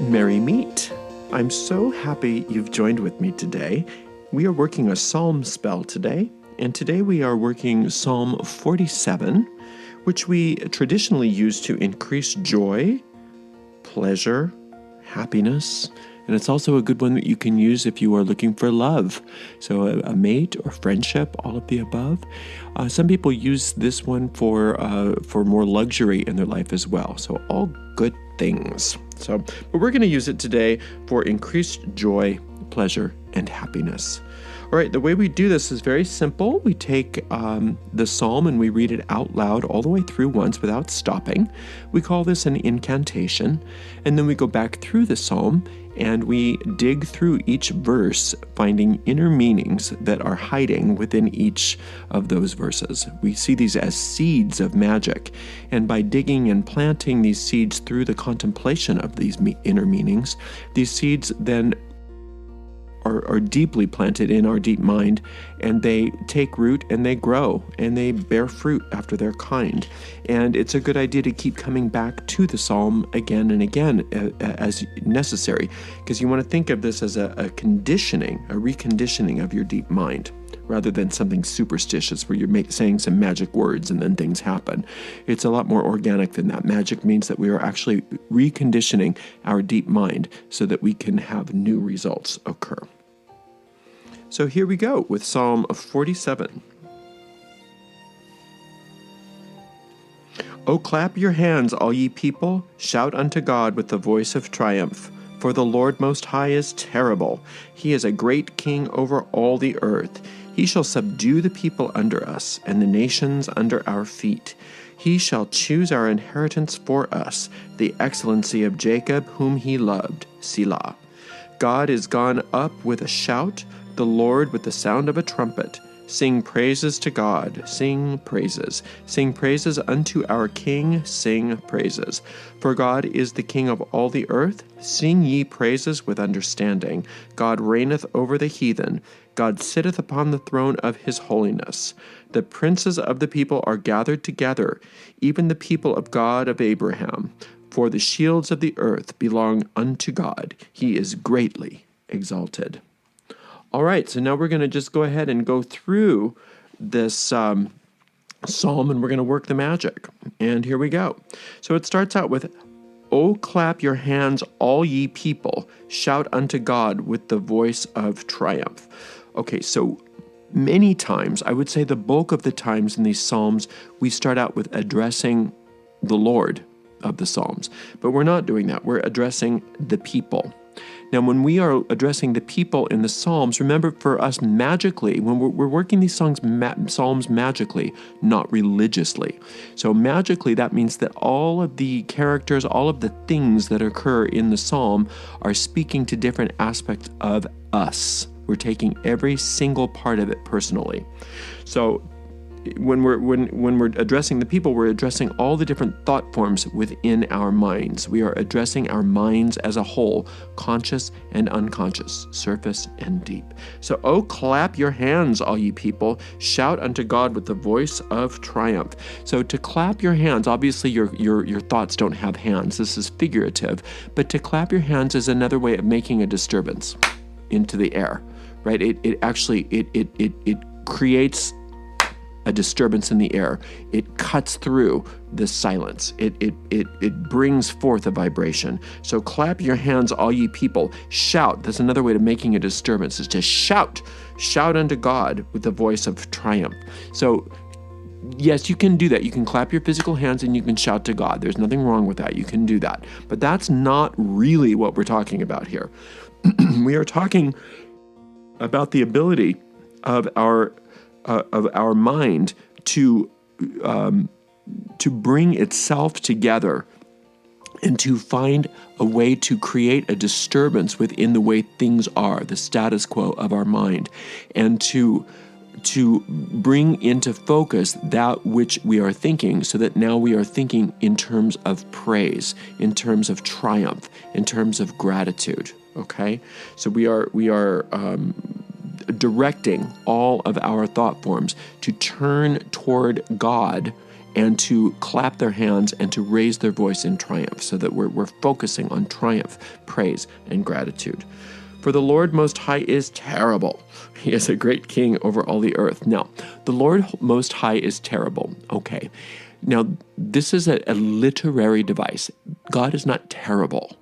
Merry meet! I'm so happy you've joined with me today. We are working a psalm spell today, and today we are working Psalm 47, which we traditionally use to increase joy, pleasure, happiness, and it's also a good one that you can use if you are looking for love. So a mate or friendship, all of the above. Some people use this one for more luxury in their life as well. So all good things. But we're going to use it today for increased joy, pleasure, and happiness. All right, the way we do this is very simple. We take the psalm and we read it out loud all the way through once without stopping. We call this an incantation. And then we go back through the psalm and we dig through each verse, finding inner meanings that are hiding within each of those verses. We see these as seeds of magic. And by digging and planting these seeds through the contemplation of these inner meanings, these seeds then are deeply planted in our deep mind, and they take root and they grow and they bear fruit after their kind. And it's a good idea to keep coming back to the psalm again and again as necessary, because you want to think of this as a reconditioning of your deep mind, rather than something superstitious where you're saying some magic words and then things happen. It's a lot more organic than that. Magic means that we are actually reconditioning our deep mind so that we can have new results occur. So here we go with Psalm 47. O clap your hands, all ye people, shout unto God with the voice of triumph. For the Lord Most High is terrible. He is a great king over all the earth. He shall subdue the people under us, and the nations under our feet. He shall choose our inheritance for us, the excellency of Jacob, whom he loved. Selah. God is gone up with a shout, the Lord with the sound of a trumpet. Sing praises to God, sing praises. Sing praises unto our King, sing praises. For God is the King of all the earth. Sing ye praises with understanding. God reigneth over the heathen. God sitteth upon the throne of his holiness. The princes of the people are gathered together, even the people of God of Abraham. For the shields of the earth belong unto God. He is greatly exalted. All right, so now we're going to just go ahead and go through this psalm, and we're going to work the magic. And here we go. So it starts out with, O clap your hands, all ye people, shout unto God with the voice of triumph. Okay, so many times, I would say the bulk of the times in these psalms, we start out with addressing the Lord of the psalms. But we're not doing that. We're addressing the people. Now, when we are addressing the people in the Psalms, remember, for us magically, when we're working these psalms magically, not religiously. So magically, that means that all of the characters, all of the things that occur in the psalm are speaking to different aspects of us. We're taking every single part of it personally. So when we're addressing the people, we're addressing all the different thought forms within our minds. We are addressing our minds as a whole, conscious and unconscious, surface and deep. So, oh, clap your hands, all ye people, shout unto God with the voice of triumph. So to clap your hands, obviously your thoughts don't have hands. This is figurative, but to clap your hands is another way of making a disturbance into the air, right? It actually creates a disturbance in the air. It cuts through the silence. It brings forth a vibration. So clap your hands, all ye people. Shout. That's another way of making a disturbance, is to shout. Shout unto God with the voice of triumph. So yes, you can do that. You can clap your physical hands and you can shout to God. There's nothing wrong with that. You can do that. But that's not really what we're talking about here. We are talking about the ability of our mind to bring itself together and to find a way to create a disturbance within the way things are, the status quo of our mind, and to bring into focus that which we are thinking, so that now we are thinking in terms of praise, in terms of triumph, in terms of gratitude. Okay, so we are directing all of our thought forms to turn toward God and to clap their hands and to raise their voice in triumph, so that we're focusing on triumph, praise, and gratitude. For the Lord Most High is terrible. He is a great king over all the earth. Now, the Lord Most High is terrible. Okay. Now, this is a literary device. God is not terrible.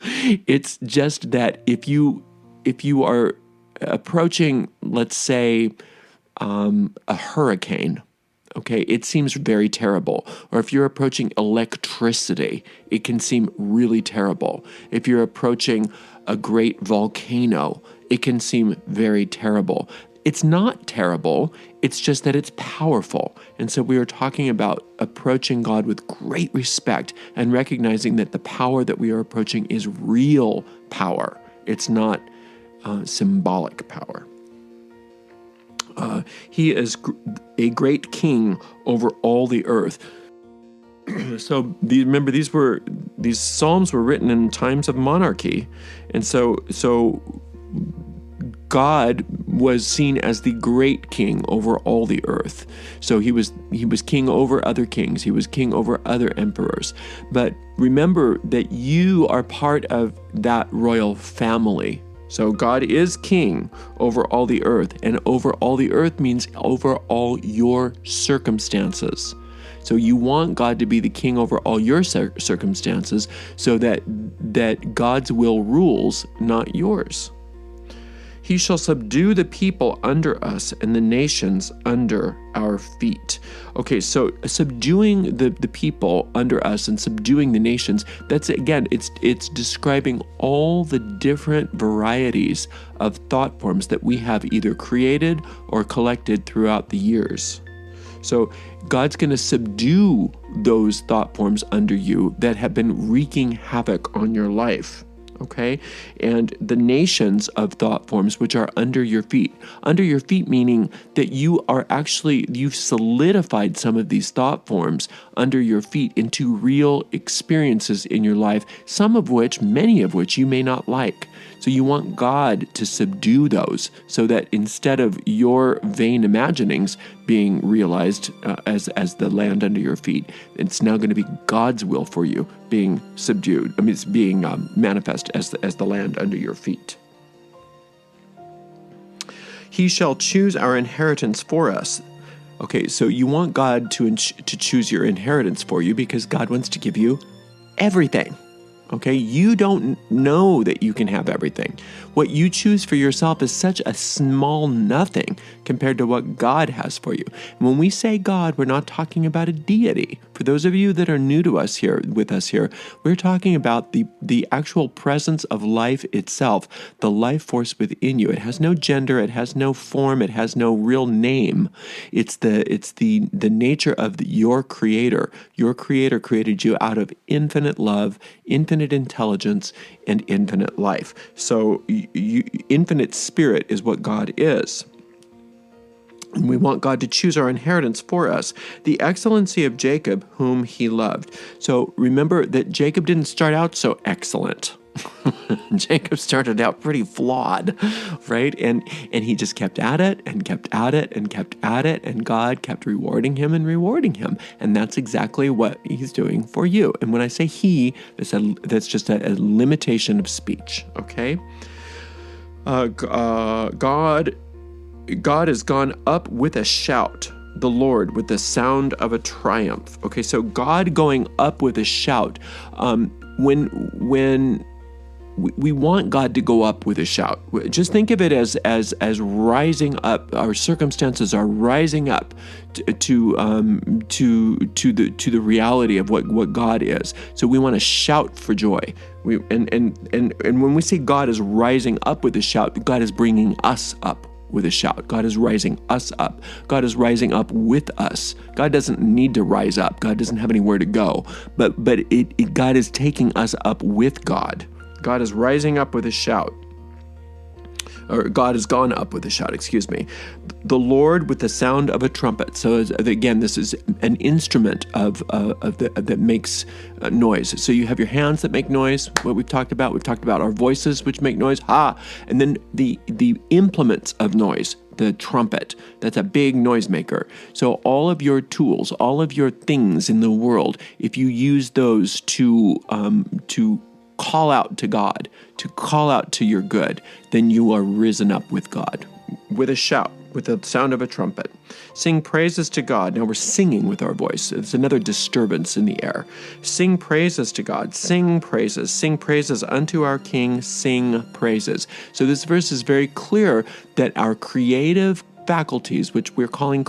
It's just that if you are approaching, let's say, a hurricane, okay, it seems very terrible. Or if you're approaching electricity, it can seem really terrible. If you're approaching a great volcano, it can seem very terrible. It's not terrible, it's just that it's powerful. And so we are talking about approaching God with great respect and recognizing that the power that we are approaching is real power. It's not symbolic power. He is a great king over all the earth. So remember, these psalms were written in times of monarchy, and so God was seen as the great king over all the earth. So he was king over other kings. He was king over other emperors. But remember that you are part of that royal family. So God is king over all the earth, and over all the earth means over all your circumstances. So you want God to be the king over all your circumstances, so that God's will rules, not yours. He shall subdue the people under us and the nations under our feet. Okay, so subduing the people under us and subduing the nations, that's, again, it's describing all the different varieties of thought forms that we have either created or collected throughout the years. So God's going to subdue those thought forms under you that have been wreaking havoc on your life. Okay? And the nations of thought forms which are under your feet. Under your feet meaning that you've solidified some of these thought forms under your feet into real experiences in your life, many of which you may not like. So you want God to subdue those, so that instead of your vain imaginings being realized as the land under your feet, it's now going to be God's will for you being subdued. I mean, it's being manifest as the land under your feet. He shall choose our inheritance for us. Okay, so you want God to choose your inheritance for you because God wants to give you everything. Okay, you don't know that you can have everything. What you choose for yourself is such a small nothing compared to what God has for you. And when we say God, we're not talking about a deity. For those of you that are new to us here, we're talking about the actual presence of life itself, the life force within you. It has no gender, it has no form, it has no real name. It's the nature of your Creator. Your Creator created you out of infinite love, infinite intelligence, and infinite life. So infinite spirit is what God is. And we want God to choose our inheritance for us, the excellency of Jacob, whom he loved. So remember that Jacob didn't start out so excellent. Jacob started out pretty flawed, right? And he just kept at it and kept at it and kept at it, and God kept rewarding him and rewarding him. And that's exactly what he's doing for you. And when I say he, that's just a limitation of speech, okay? God has gone up with a shout, the Lord with the sound of a triumph. Okay, so God going up with a shout. When we want God to go up with a shout. Just think of it as rising up. Our circumstances are rising up to the reality of what God is. So we want to shout for joy. And when we say God is rising up with a shout, God is bringing us up with a shout. God is rising us up. God is rising up with us. God doesn't need to rise up. God doesn't have anywhere to go. But God is taking us up with God. God is rising up with a shout. or God has gone up with a shout, excuse me. The Lord with the sound of a trumpet. So again, this is an instrument that makes noise. So you have your hands that make noise, what we've talked about. We've talked about our voices, which make noise, and then the implements of noise. The trumpet, that's a big noisemaker. So all of your tools, all of your things in the world, if you use those to call out to God, to call out to your good, then you are risen up with God. With a shout, with the sound of a trumpet. Sing praises to God. Now we're singing with our voice. It's another disturbance in the air. Sing praises to God. Sing praises. Sing praises unto our King. Sing praises. So this verse is very clear that our creative faculties, which we're calling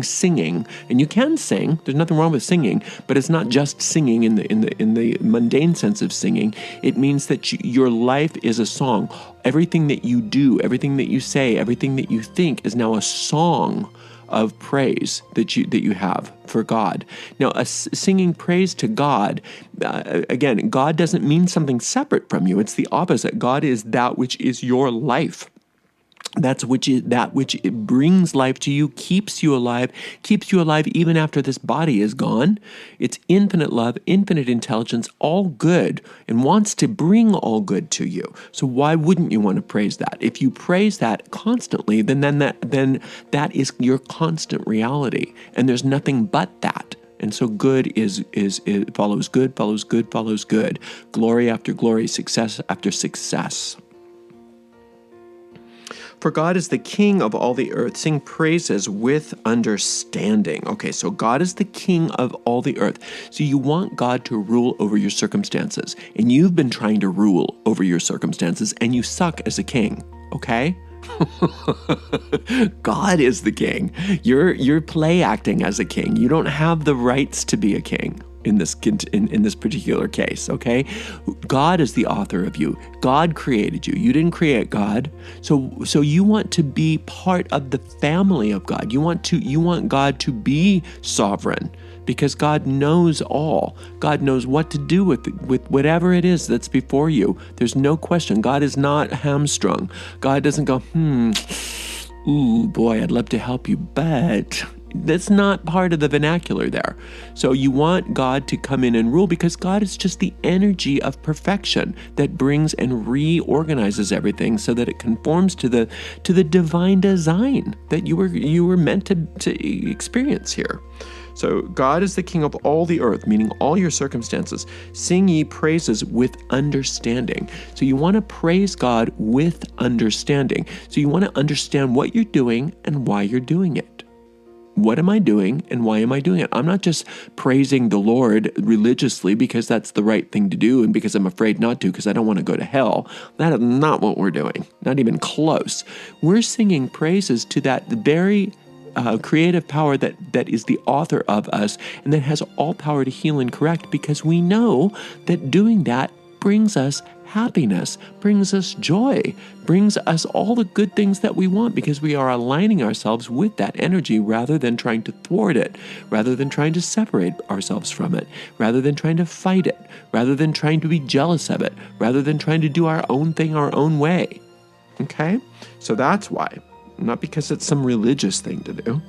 singing, and you can sing. There's nothing wrong with singing, but it's not just singing in the mundane sense of singing. It means that your life is a song. Everything that you do, everything that you say, everything that you think is now a song of praise that you have for God. Now, singing praise to God, again, God doesn't mean something separate from you. It's the opposite. God is that which is your life. That which it brings life to you, keeps you alive even after this body is gone. It's infinite love, infinite intelligence, all good, and wants to bring all good to you. So why wouldn't you want to praise that? If you praise that constantly, then that is your constant reality, and there's nothing but that. And so good it follows good, follows good, follows good. Glory after glory, success after success. For God is the king of all the earth. Sing praises with understanding. Okay, so God is the king of all the earth. So you want God to rule over your circumstances. And you've been trying to rule over your circumstances, and you suck as a king, okay? God is the king. You're play acting as a king. You don't have the rights to be a king. In this particular case, okay? God is the author of you. God created you. You didn't create God. So you want to be part of the family of God. You want God to be sovereign, because God knows all. God knows what to do with whatever it is that's before you. There's no question. God is not hamstrung. God doesn't go, ooh, boy, I'd love to help you, but that's not part of the vernacular there. So you want God to come in and rule, because God is just the energy of perfection that brings and reorganizes everything so that it conforms to the divine design that you were meant to experience here. So God is the king of all the earth, meaning all your circumstances. Sing ye praises with understanding. So you want to praise God with understanding. So you want to understand what you're doing and why you're doing it. What am I doing and why am I doing it? I'm not just praising the Lord religiously because that's the right thing to do and because I'm afraid not to because I don't want to go to hell. That is not what we're doing. Not even close. We're singing praises to that very creative power that is the author of us and that has all power to heal and correct, because we know that doing that brings us happiness, brings us joy, brings us all the good things that we want, because we are aligning ourselves with that energy rather than trying to thwart it, rather than trying to separate ourselves from it, rather than trying to fight it, rather than trying to be jealous of it, rather than trying to do our own thing our own way. Okay? So that's why. Not because it's some religious thing to do.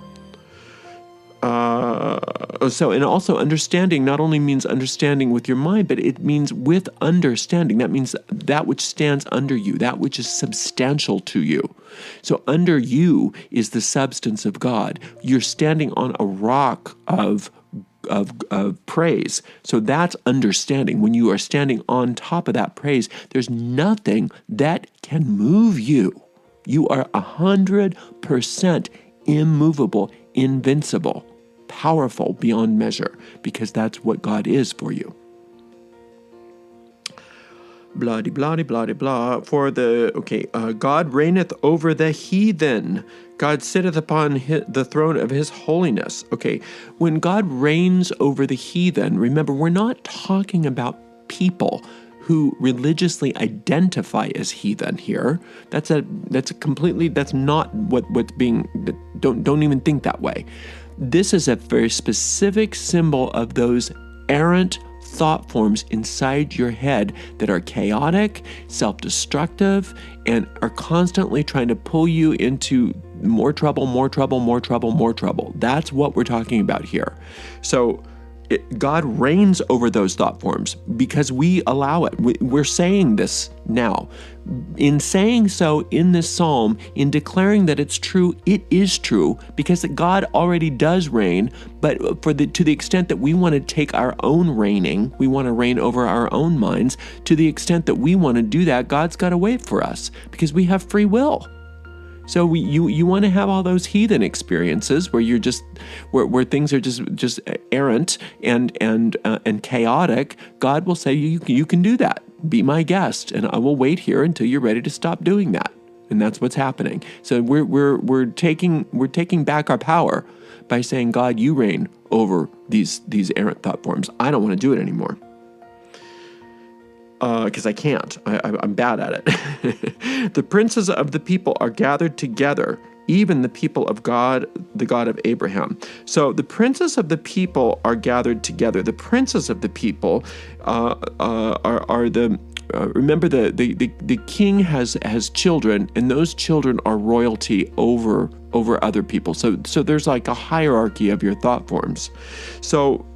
And also understanding not only means understanding with your mind, but it means with understanding. That means that which stands under you, that which is substantial to you. So under you is the substance of God. You're standing on a rock of praise. So that's understanding. When you are standing on top of that praise, there's nothing that can move you. You are 100% immovable, invincible, powerful beyond measure, because that's what God is for you. Blah, blah, blah, blah. God reigneth over the heathen. God sitteth upon the throne of his holiness. Okay, when God reigns over the heathen, remember, we're not talking about people who religiously identify as heathen here. That's not what's being, don't even think that way. This is a very specific symbol of those errant, thought forms inside your head that are chaotic, self-destructive, and are constantly trying to pull you into more trouble, more trouble, more trouble, more trouble. That's what we're talking about here. So God reigns over those thought forms because we allow it. We're saying this now. In saying so in this psalm, in declaring that it's true, it is true because God already does reign, but to the extent that we want to take our own reigning, we want to reign over our own minds, to the extent that we want to do that, God's got to wait for us because we have free will. So you want to have all those heathen experiences where you're just where things are just errant and chaotic. God will say you can do that. Be my guest, and I will wait here until you're ready to stop doing that. And that's what's happening. So we're taking back our power by saying, God, you reign over these errant thought forms. I don't want to do it anymore. Because I can't. I'm bad at it. The princes of the people are gathered together, even the people of God, the God of Abraham. So the princes of the people are gathered together. The princes of the people are the. Remember, the king has children, and those children are royalty over other people. So there's like a hierarchy of your thought forms. So.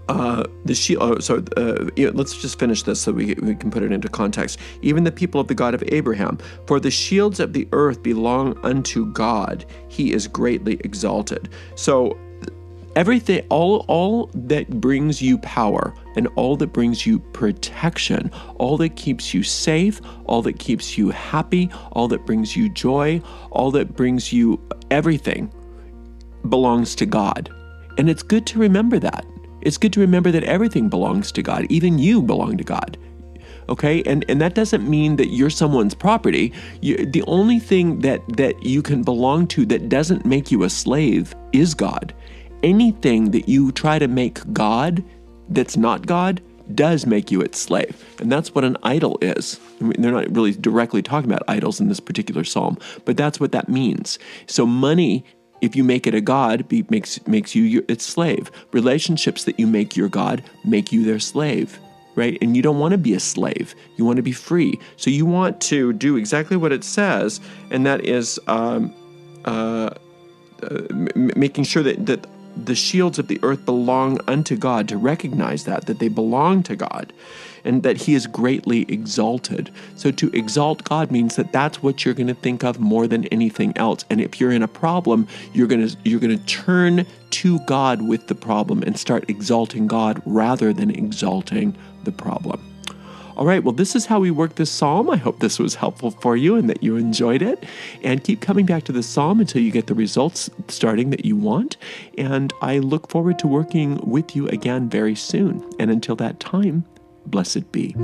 Let's just finish this so we can put it into context. Even the people of the God of Abraham, for the shields of the earth belong unto God. He is greatly exalted. So everything, all that brings you power and all that brings you protection, all that keeps you safe, all that keeps you happy, all that brings you joy, all that brings you everything belongs to God. And it's good to remember that. It's good to remember that everything belongs to God. Even you belong to God. Okay? And that doesn't mean that you're someone's property. The only thing that you can belong to that doesn't make you a slave is God. Anything that you try to make God that's not God does make you its slave. And that's what an idol is. I mean, they're not really directly talking about idols in this particular psalm, but that's what that means. So money, if you make it a god, makes you its slave. Relationships that you make your god make you their slave, right? And you don't want to be a slave. You want to be free. So you want to do exactly what it says, and that is making sure that the shields of the earth belong unto God, to recognize that they belong to God, and that he is greatly exalted. So to exalt God means that that's what you're going to think of more than anything else. And if you're in a problem, you're going to turn to God with the problem and start exalting God rather than exalting the problem. All right, well, this is how we work this psalm. I hope this was helpful for you and that you enjoyed it. And keep coming back to the psalm until you get the results starting that you want. And I look forward to working with you again very soon. And until that time, blessed be.